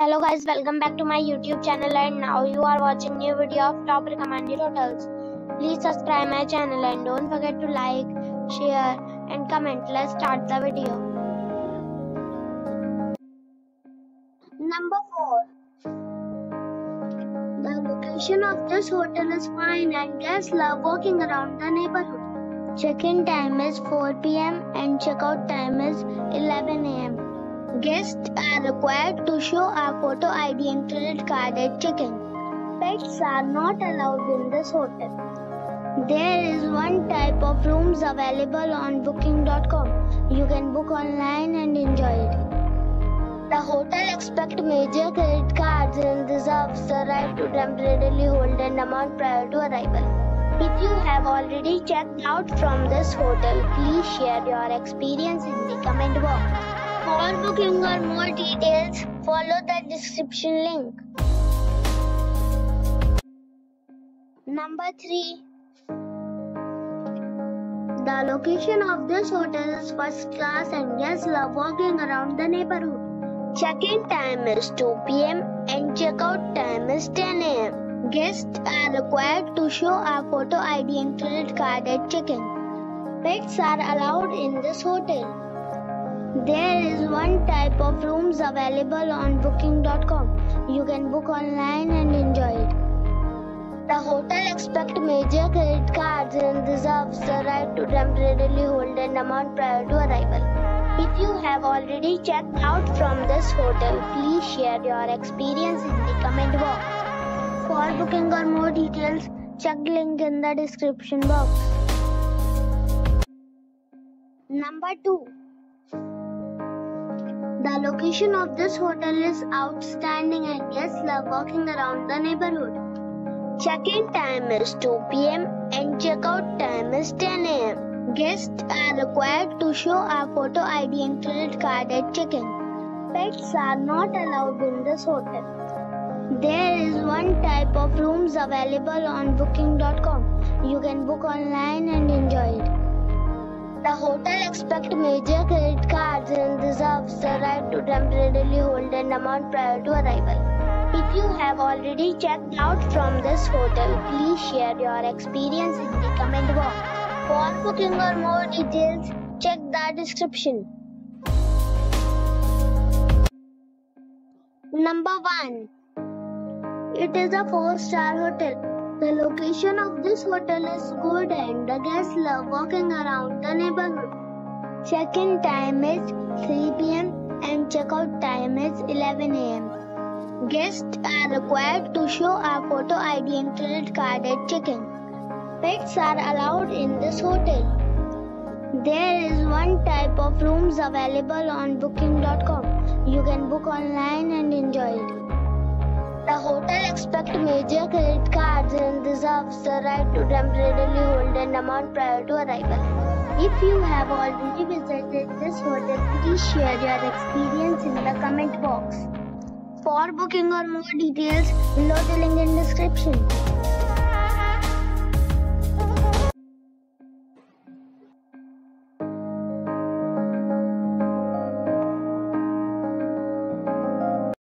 Hello guys, welcome back to my YouTube channel, and now you are watching new video of top recommended hotels. Please subscribe my channel and don't forget to like, share and comment. Let's start the video. Number 4. The location of this hotel is fine and guests love walking around the neighborhood. Check-in time is 4 p.m. and check-out time is 11 a.m. Guests are required to show a photo ID and credit card at check-in. Pets are not allowed in this hotel. There is one type of rooms available on booking.com. You can book online and enjoy it. The hotel expects major credit cards and reserves the right to temporarily hold an amount prior to arrival. If you have already checked out from this hotel, please share your experience in the comment box. For booking or more details, follow the description link. Number 3. The location of this hotel is first class and guests love walking around the neighborhood. Check-in time is 2 p.m. and check-out time is 10 a.m. Guests are required to show a photo ID and credit card at check-in. Pets are allowed in this hotel. There is one type of rooms available on booking.com. You can book online and enjoy it. The hotel expects major credit cards and reserves the right to temporarily hold an amount prior to arrival. If you have already checked out from this hotel, please share your experience in the comment box. For booking or more details, check the link in the description box. Number 2. The location of this hotel is outstanding and guests love walking around the neighborhood. Check-in time is 2 p.m. and check-out time is 10 a.m. Guests are required to show a photo ID and credit card at check-in. Pets are not allowed in this hotel. There is one type of rooms available on booking.com. You can book online and enjoy it. The hotel expects major credit cards and reserves the right to temporarily hold an amount prior to arrival. If you have already checked out from this hotel, please share your experience in the comment box. For booking or more details, check the description. Number 1. It is a 4-star hotel. The location of this hotel is good and the guests love walking around the neighborhood. Check-in time is 3 p.m. and check-out time is 11 a.m. Guests are required to show a photo ID and credit card at check-in. Pets are allowed in this hotel. There is one type of rooms available on booking.com. You can book online and enjoy it. The hotel expects major credit cards and reserves the right to temporarily hold an amount prior to arrival. If you have already visited this hotel, please share your experience in the comment box. For booking or more details, below the link in description.